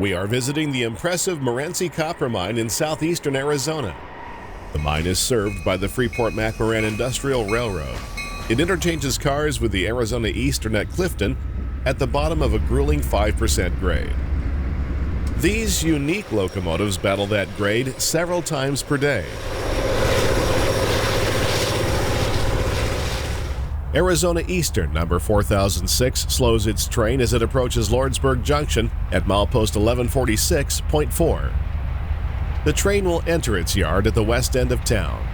We are visiting the impressive Morenci copper mine in southeastern Arizona. The mine is served by the Freeport McMoRan Industrial Railroad. It interchanges cars with the Arizona Eastern at Clifton at the bottom of a grueling 5% grade. These unique locomotives battle that grade several times per day. Arizona Eastern number 4006 slows its train as it approaches Lordsburg Junction at milepost 1146.4. The train will enter its yard at the west end of town.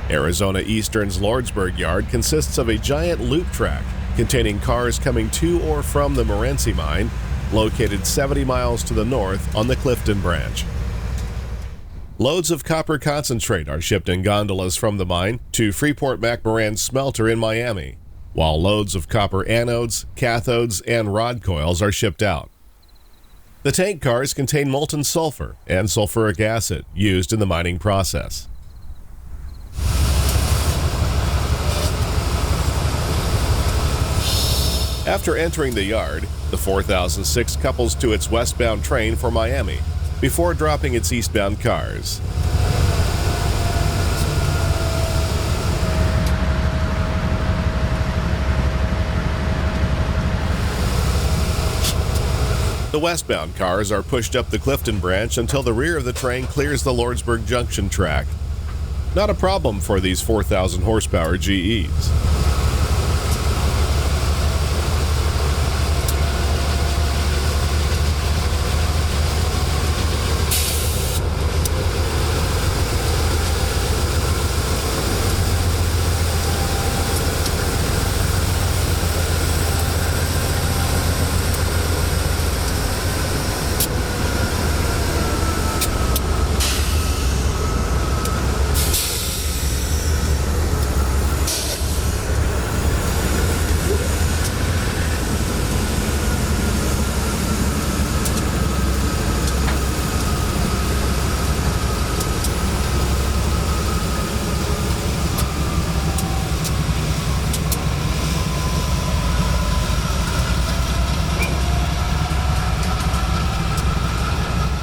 Arizona Eastern's Lordsburg yard consists of a giant loop track containing cars coming to or from the Morenci mine, located 70 miles to the north on the Clifton branch. Loads of copper concentrate are shipped in gondolas from the mine to Freeport McMoRan smelter in Miami, while loads of copper anodes, cathodes, and rod coils are shipped out. The tank cars contain molten sulfur and sulfuric acid used in the mining process. After entering the yard, the 4006 couples to its westbound train for Miami before dropping its eastbound cars. The westbound cars are pushed up the Clifton branch until the rear of the train clears the Lordsburg Junction track. Not a problem for these 4,000 horsepower GEs.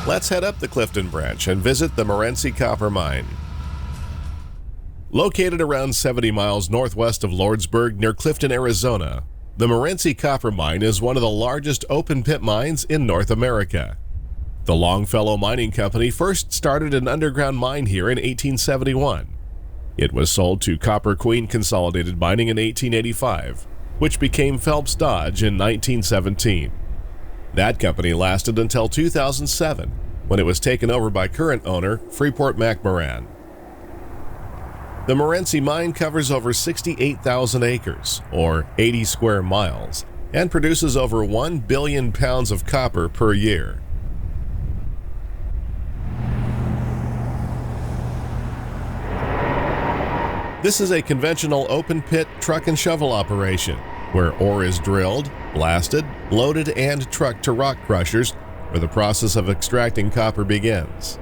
Let's head up the Clifton branch and visit the Morenci copper mine. Located around 70 miles northwest of Lordsburg near Clifton, Arizona, the Morenci copper mine is one of the largest open-pit mines in North America. The Longfellow Mining Company first started an underground mine here in 1871. It was sold to Copper Queen Consolidated Mining in 1885, which became Phelps Dodge in 1917. That company lasted until 2007, when it was taken over by current owner Freeport McMoRan. The Morenci mine covers over 68,000 acres, or 80 square miles, and produces over 1 billion pounds of copper per year. This is a conventional open-pit truck and shovel operation, where ore is drilled, blasted, loaded, and trucked to rock crushers, where the process of extracting copper begins.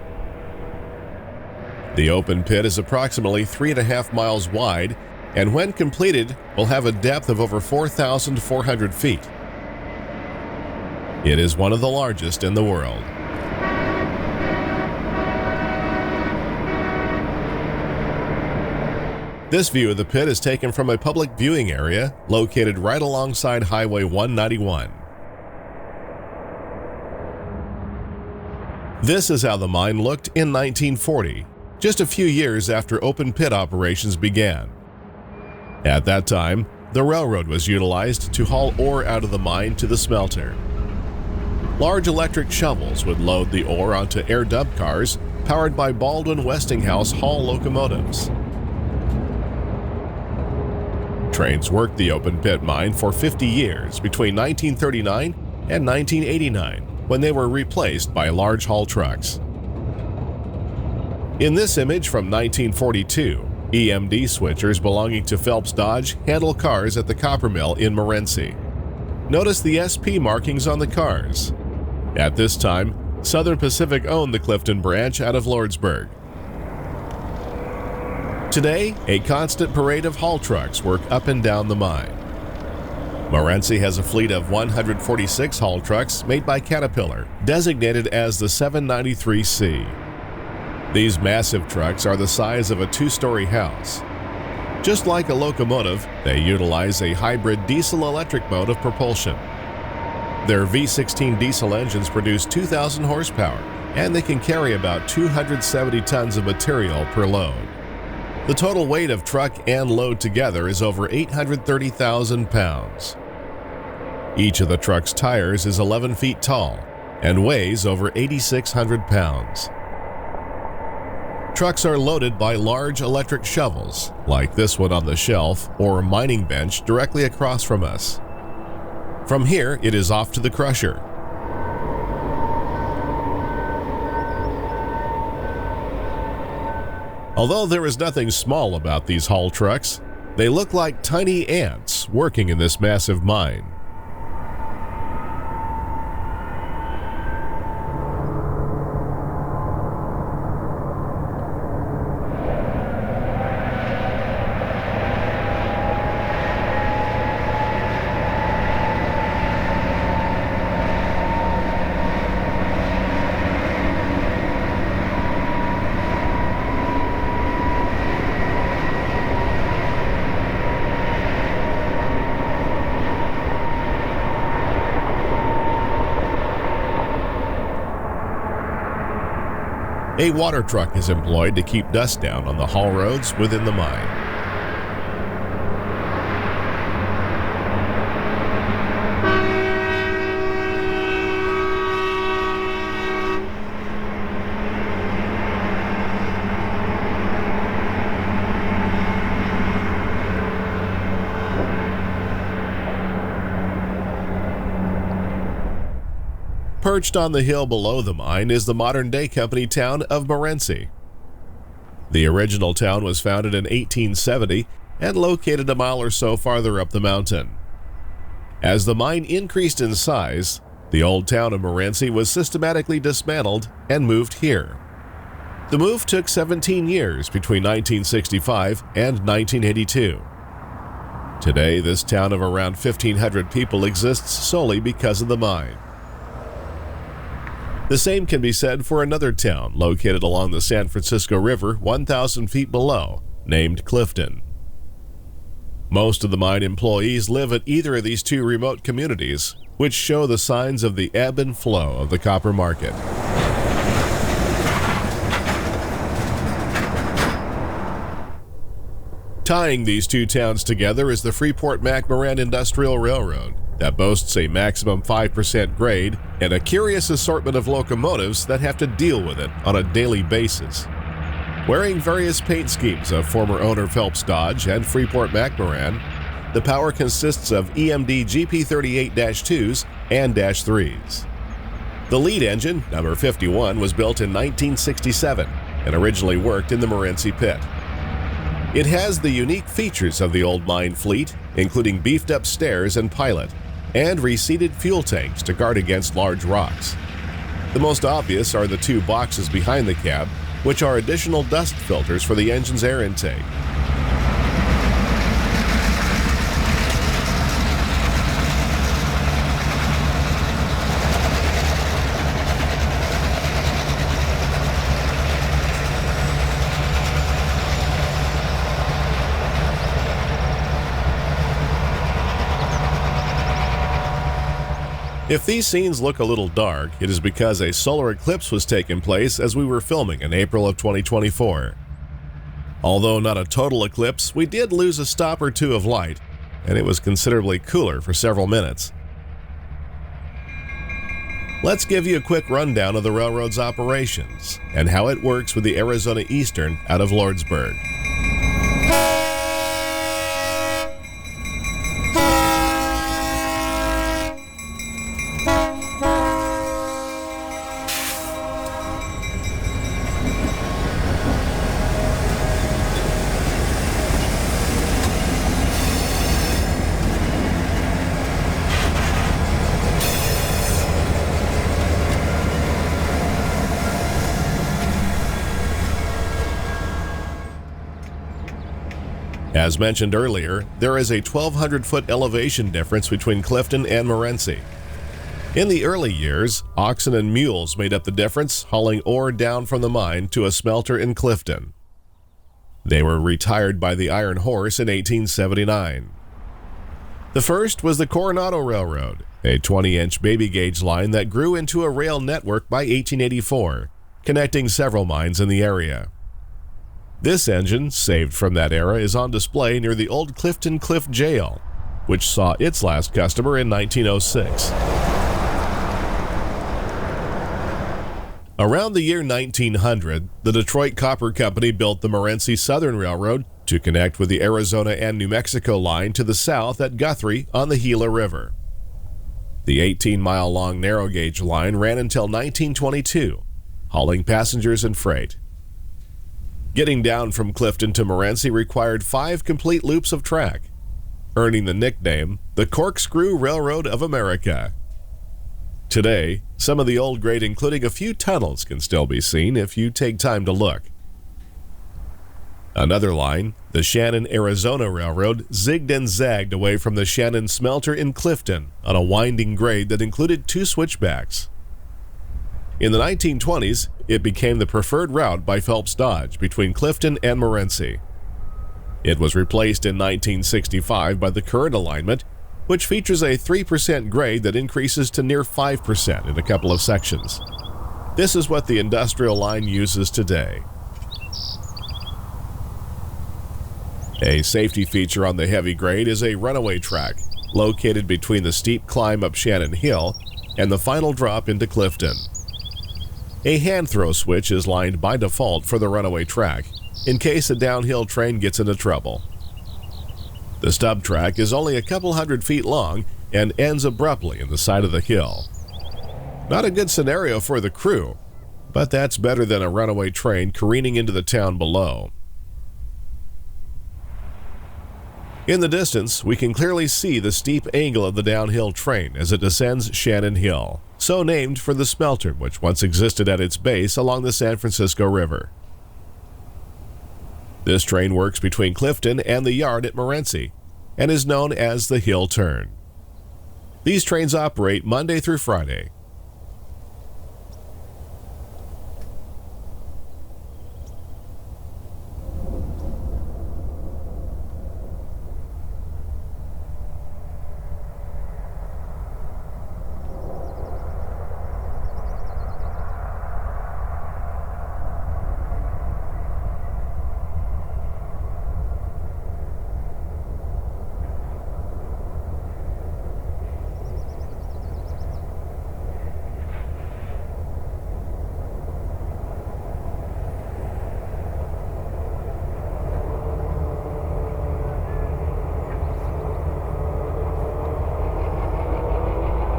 The open pit is approximately 3.5 miles wide, and when completed, will have a depth of over 4,400 feet. It is one of the largest in the world. This view of the pit is taken from a public viewing area located right alongside Highway 191. This is how the mine looked in 1940, just a few years after open pit operations began. At that time, the railroad was utilized to haul ore out of the mine to the smelter. Large electric shovels would load the ore onto air dump cars powered by Baldwin Westinghouse haul locomotives. Trains worked the open pit mine for 50 years between 1939 and 1989, when they were replaced by large haul trucks. In this image from 1942, EMD switchers belonging to Phelps Dodge handle cars at the copper mill in Morenci. Notice the SP markings on the cars. At this time, Southern Pacific owned the Clifton branch out of Lordsburg. Today, a constant parade of haul trucks work up and down the mine. Morenci has a fleet of 146 haul trucks made by Caterpillar, designated as the 793C. These massive trucks are the size of a two-story house. Just like a locomotive, they utilize a hybrid diesel-electric mode of propulsion. Their V16 diesel engines produce 2,000 horsepower, and they can carry about 270 tons of material per load. The total weight of truck and load together is over 830,000 pounds. Each of the truck's tires is 11 feet tall and weighs over 8,600 pounds. Trucks are loaded by large electric shovels, like this one on the shelf or mining bench directly across from us. From here, it is off to the crusher. Although there is nothing small about these haul trucks, they look like tiny ants working in this massive mine. A water truck is employed to keep dust down on the haul roads within the mine. Perched on the hill below the mine is the modern-day company town of Morenci. The original town was founded in 1870 and located a mile or so farther up the mountain. As the mine increased in size, the old town of Morenci was systematically dismantled and moved here. The move took 17 years between 1965 and 1982. Today, this town of around 1,500 people exists solely because of the mine. The same can be said for another town located along the San Francisco River 1,000 feet below, named Clifton. Most of the mine employees live at either of these two remote communities, which show the signs of the ebb and flow of the copper market. Tying these two towns together is the Freeport McMoRan Industrial Railroad that boasts a maximum 5% grade and a curious assortment of locomotives that have to deal with it on a daily basis. Wearing various paint schemes of former owner Phelps Dodge and Freeport McMoRan, the power consists of EMD GP38-2s and -3s. The lead engine, number 51, was built in 1967 and originally worked in the Morenci pit. It has the unique features of the old mine fleet, including beefed-up stairs and pilot, and reseated fuel tanks to guard against large rocks. The most obvious are the two boxes behind the cab, which are additional dust filters for the engine's air intake. If these scenes look a little dark, it is because a solar eclipse was taking place as we were filming in April of 2024. Although not a total eclipse, we did lose a stop or two of light, and it was considerably cooler for several minutes. Let's give you a quick rundown of the railroad's operations and how it works with the Arizona Eastern out of Lordsburg. As mentioned earlier, there is a 1,200-foot elevation difference between Clifton and Morenci. In the early years, oxen and mules made up the difference, hauling ore down from the mine to a smelter in Clifton. They were retired by the Iron Horse in 1879. The first was the Coronado Railroad, a 20-inch baby gauge line that grew into a rail network by 1884, connecting several mines in the area. This engine, saved from that era, is on display near the old Clifton Cliff Jail, which saw its last customer in 1906. Around the year 1900, the Detroit Copper Company built the Morenci Southern Railroad to connect with the Arizona and New Mexico line to the south at Guthrie on the Gila River. The 18-mile-long narrow-gauge line ran until 1922, hauling passengers and freight. Getting down from Clifton to Morenci required 5 complete loops of track, earning the nickname the Corkscrew Railroad of America. Today, some of the old grade, including a few tunnels, can still be seen if you take time to look. Another line, the Shannon, Arizona Railroad, zigged and zagged away from the Shannon smelter in Clifton on a winding grade that included 2 switchbacks. In the 1920s, it became the preferred route by Phelps Dodge between Clifton and Morenci. It was replaced in 1965 by the current alignment, which features a 3% grade that increases to near 5% in a couple of sections. This is what the industrial line uses today. A safety feature on the heavy grade is a runaway track, located between the steep climb up Shannon Hill and the final drop into Clifton. A hand throw switch is lined by default for the runaway track, in case a downhill train gets into trouble. The stub track is only a couple hundred feet long and ends abruptly in the side of the hill. Not a good scenario for the crew, but that's better than a runaway train careening into the town below. In the distance, we can clearly see the steep angle of the downhill train as it descends Shannon Hill, so named for the smelter which once existed at its base along the San Francisco River. This train works between Clifton and the yard at Morenci and is known as the Hill Turn. These trains operate Monday through Friday.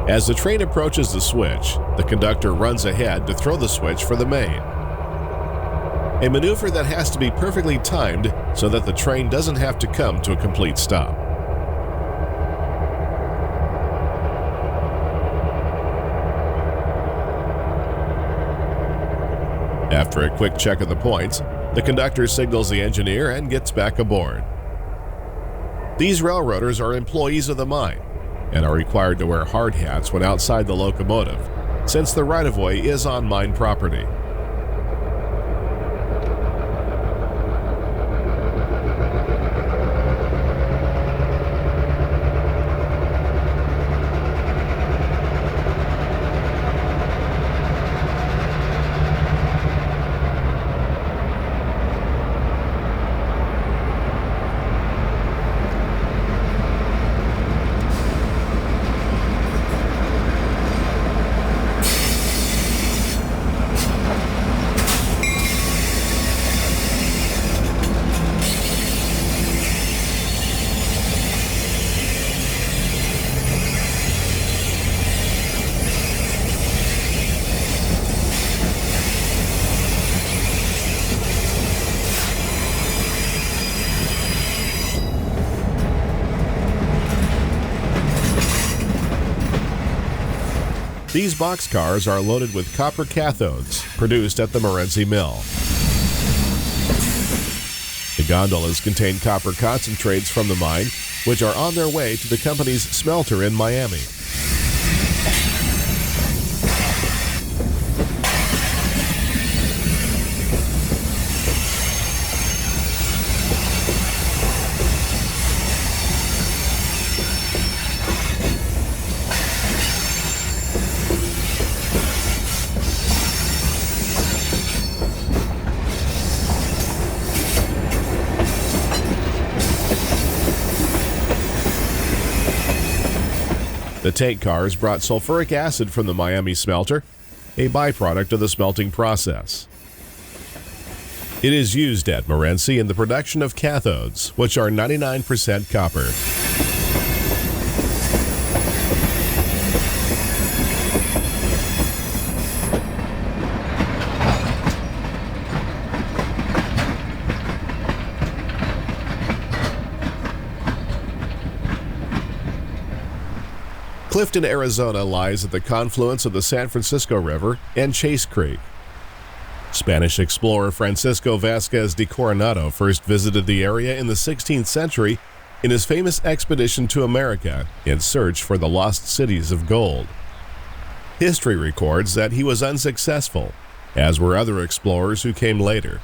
As the train approaches the switch, the conductor runs ahead to throw the switch for the main. A maneuver that has to be perfectly timed so that the train doesn't have to come to a complete stop. After a quick check of the points, the conductor signals the engineer and gets back aboard. These railroaders are employees of the mine and are required to wear hard hats when outside the locomotive, since the right-of-way is on mine property. These boxcars are loaded with copper cathodes produced at the Morenci mill. The gondolas contain copper concentrates from the mine, which are on their way to the company's smelter in Miami. The tank cars brought sulfuric acid from the Miami smelter, a byproduct of the smelting process. It is used at Morenci in the production of cathodes, which are 99% copper. Clifton, Arizona lies at the confluence of the San Francisco River and Chase Creek. Spanish explorer Francisco Vázquez de Coronado first visited the area in the 16th century in his famous expedition to America in search for the lost cities of gold. History records that he was unsuccessful, as were other explorers who came later.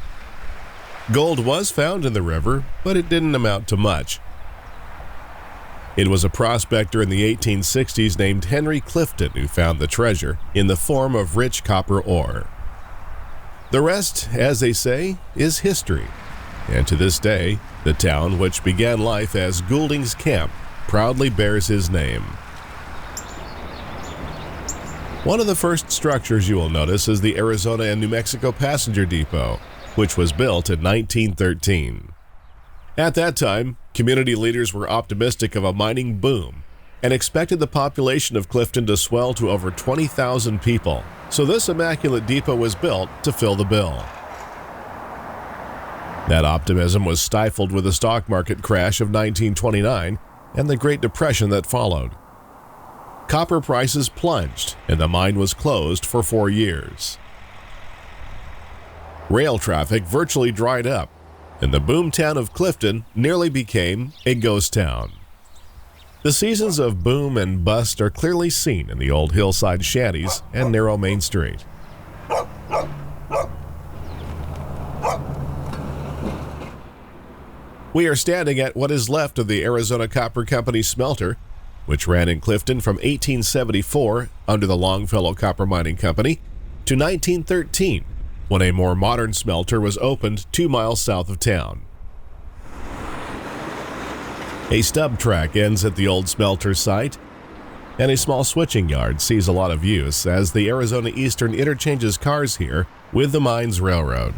Gold was found in the river, but it didn't amount to much. It was a prospector in the 1860s named Henry Clifton who found the treasure in the form of rich copper ore. The rest, as they say, is history, and to this day, the town, which began life as Goulding's Camp, proudly bears his name. One of the first structures you will notice is the Arizona and New Mexico Passenger Depot, which was built in 1913. At that time, community leaders were optimistic of a mining boom and expected the population of Clifton to swell to over 20,000 people, so this immaculate depot was built to fill the bill. That optimism was stifled with the stock market crash of 1929 and the Great Depression that followed. Copper prices plunged and the mine was closed for 4 years. Rail traffic virtually dried up, and the boomtown of Clifton nearly became a ghost town. The seasons of boom and bust are clearly seen in the old hillside shanties and narrow Main Street. We are standing at what is left of the Arizona Copper Company smelter, which ran in Clifton from 1874 under the Longfellow Copper Mining Company to 1913, when a more modern smelter was opened 2 miles south of town. A stub track ends at the old smelter site, and a small switching yard sees a lot of use as the Arizona Eastern interchanges cars here with the mine's railroad.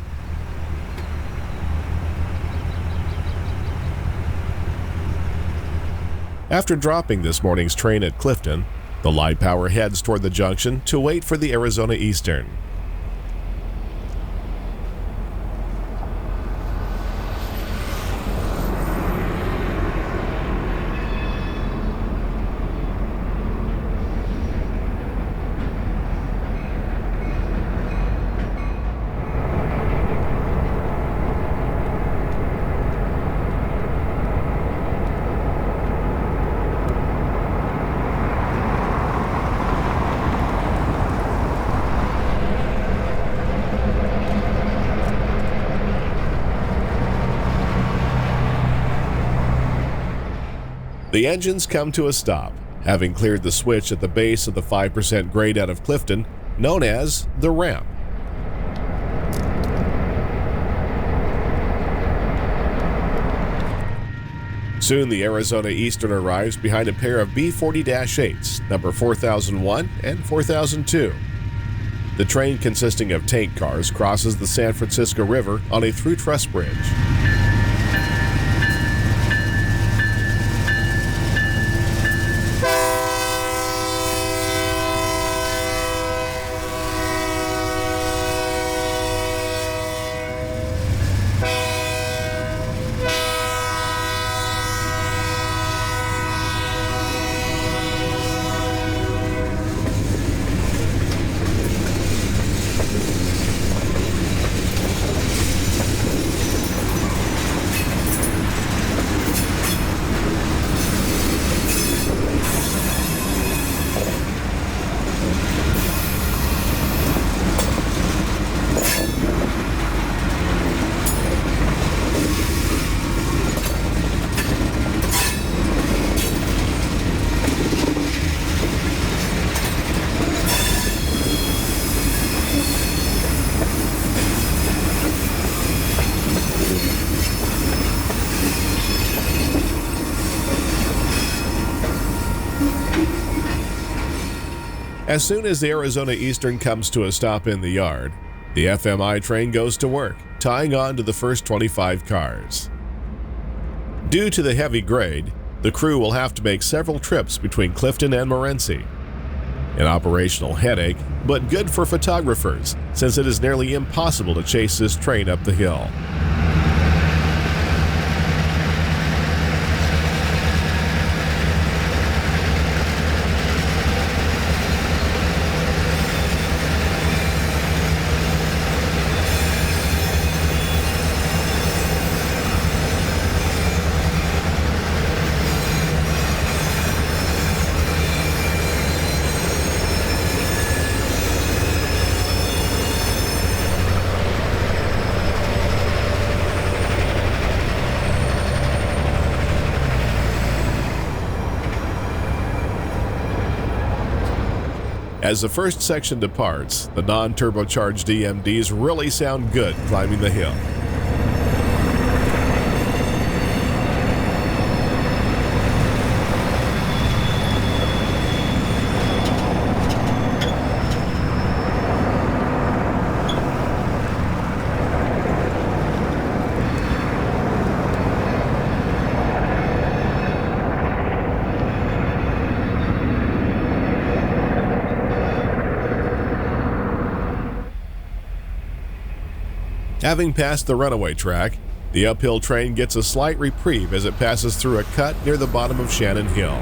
After dropping this morning's train at Clifton, the light power heads toward the junction to wait for the Arizona Eastern. The engines come to a stop, having cleared the switch at the base of the 5% grade out of Clifton, known as the ramp. Soon the Arizona Eastern arrives behind a pair of B-40-8s, number 4001 and 4002. The train, consisting of tank cars, crosses the San Francisco River on a through-truss bridge. As soon as the Arizona Eastern comes to a stop in the yard, the FMI train goes to work, tying on to the first 25 cars. Due to the heavy grade, the crew will have to make several trips between Clifton and Morenci. An operational headache, but good for photographers, since it is nearly impossible to chase this train up the hill. As the first section departs, the non-turbocharged EMDs really sound good climbing the hill. Having passed the runaway track, the uphill train gets a slight reprieve as it passes through a cut near the bottom of Shannon Hill.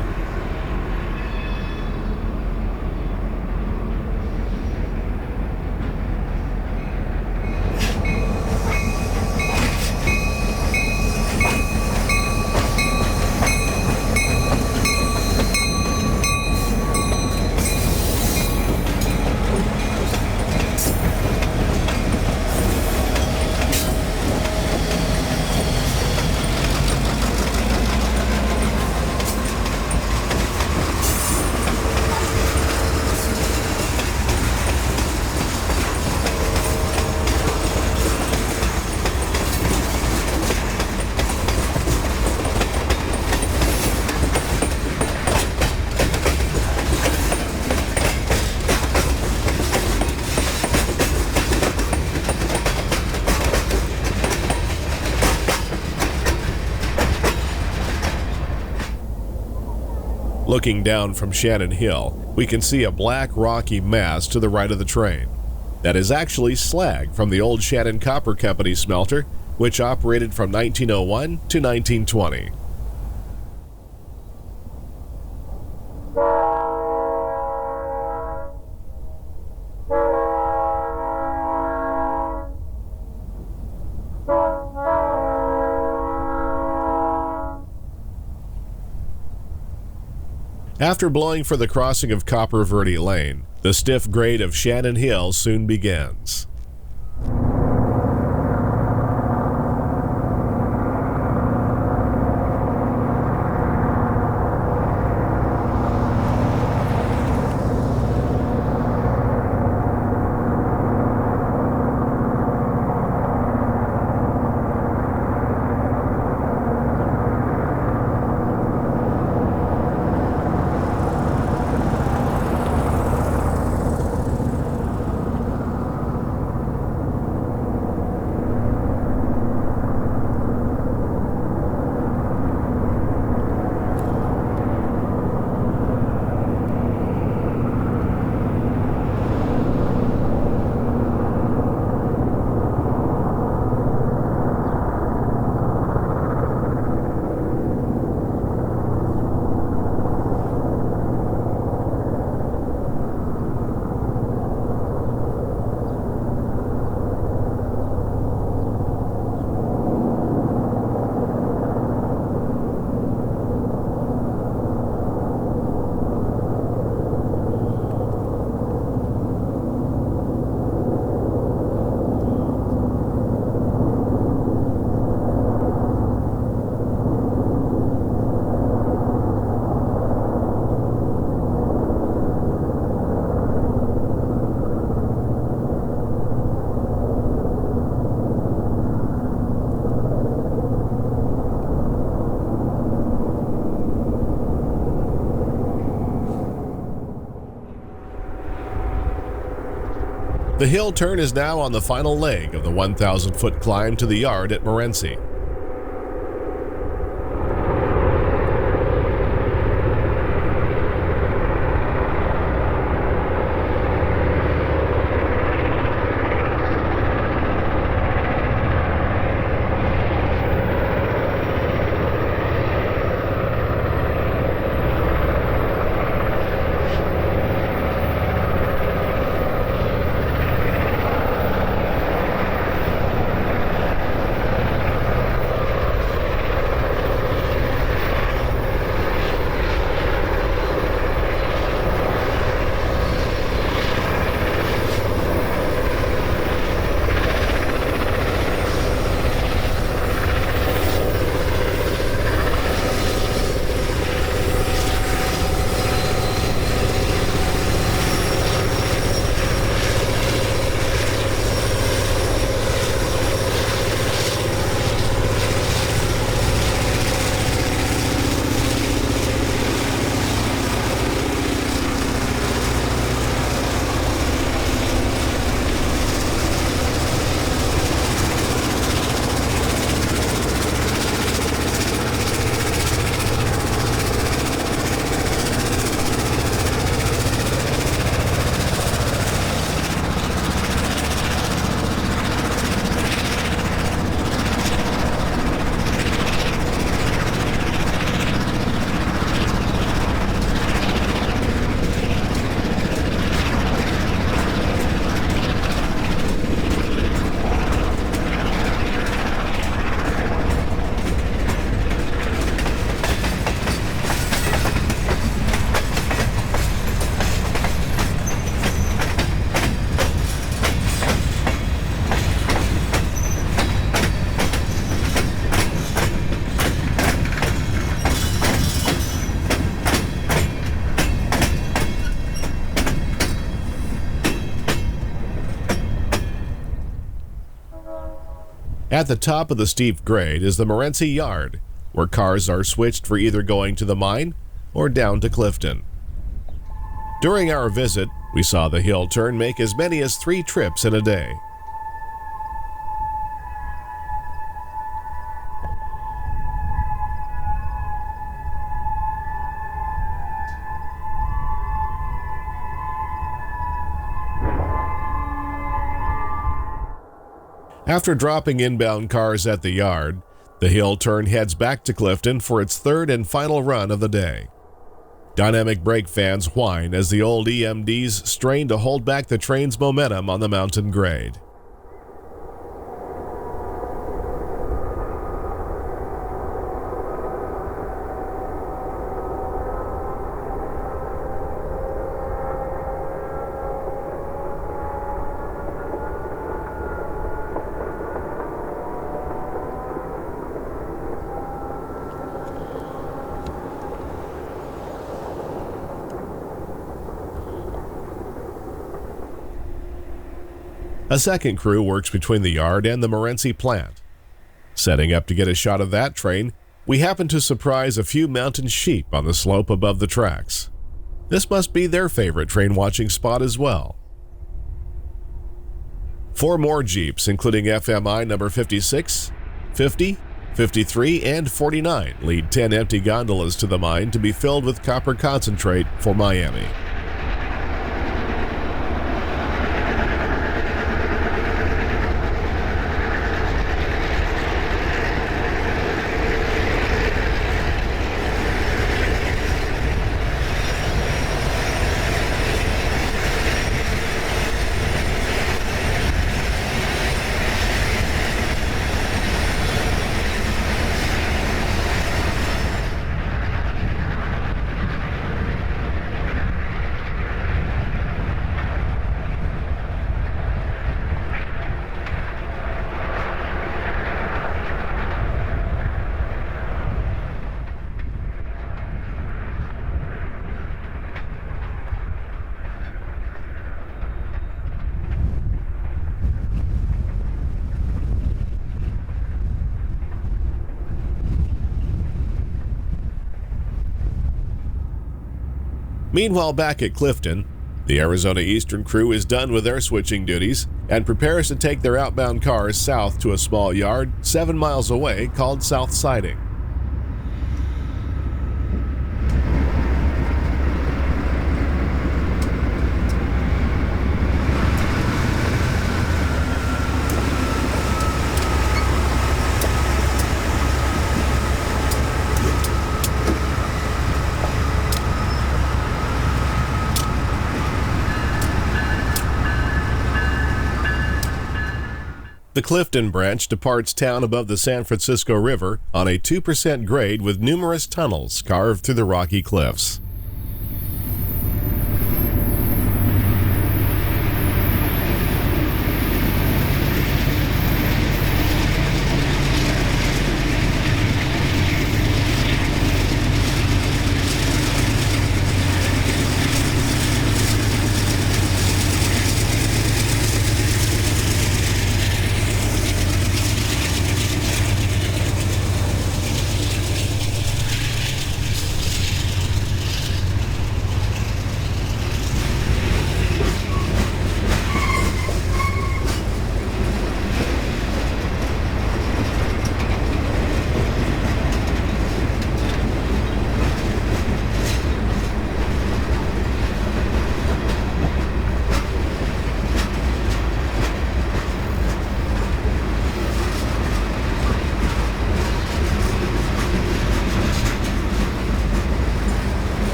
Looking down from Shannon Hill, we can see a black rocky mass to the right of the train. That is actually slag from the old Shannon Copper Company smelter, which operated from 1901 to 1920. After blowing for the crossing of Copper Verde Lane, the stiff grade of Shannon Hill soon begins. The hill turn is now on the final leg of the 1,000-foot climb to the yard at Morenci. At the top of the steep grade is the Morenci yard, where cars are switched for either going to the mine or down to Clifton. During our visit, we saw the hill turn make as many as 3 trips in a day. After dropping inbound cars at the yard, the hill turn heads back to Clifton for its 3rd and final run of the day. Dynamic brake fans whine as the old EMDs strain to hold back the train's momentum on the mountain grade. A second crew works between the yard and the Morenci plant. Setting up to get a shot of that train, we happen to surprise a few mountain sheep on the slope above the tracks. This must be their favorite train watching spot as well. 4 more Jeeps, including FMI number 56, 50, 53, and 49, lead 10 empty gondolas to the mine to be filled with copper concentrate for Miami. Meanwhile, back at Clifton, The Arizona Eastern crew is done with their switching duties and prepares to take their outbound cars south to a small yard 7 miles away called South Siding. The Clifton branch departs town above the San Francisco River on a 2% grade with numerous tunnels carved through the rocky cliffs.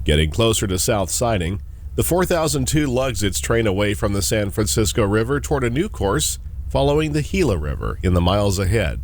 Getting closer to South Siding, the 4002 lugs its train away from the San Francisco River toward a new course following the Gila River in the miles ahead.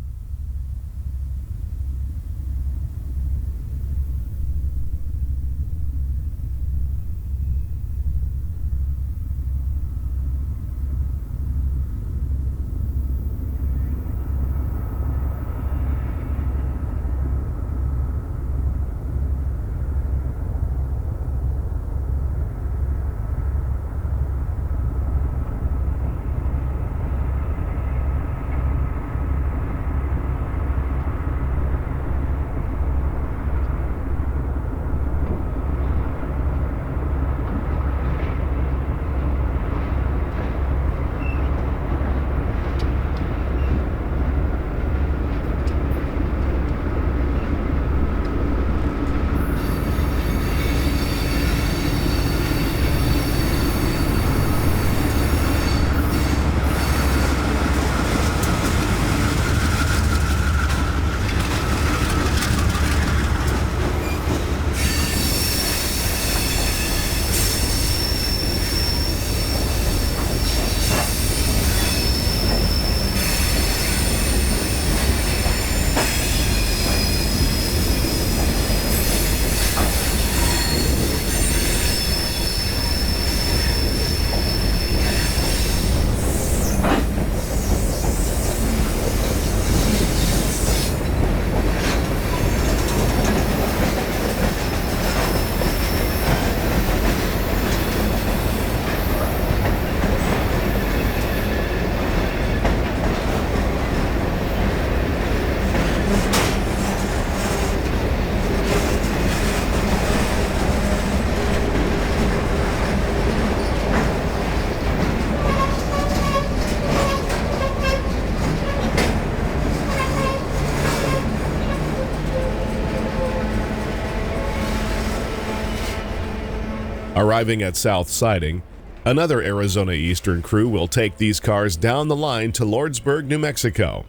Arriving at South Siding, another Arizona Eastern crew will take these cars down the line to Lordsburg, New Mexico.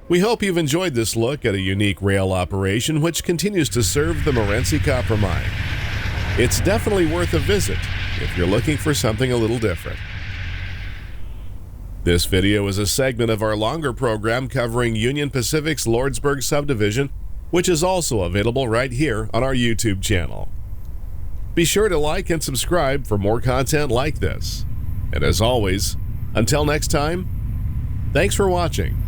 We hope you've enjoyed this look at a unique rail operation which continues to serve the Morenci copper mine. It's definitely worth a visit if you're looking for something a little different. This video is a segment of our longer program covering Union Pacific's Lordsburg subdivision, which is also available right here on our YouTube channel. Be sure to like and subscribe for more content like this. And as always, until next time, thanks for watching.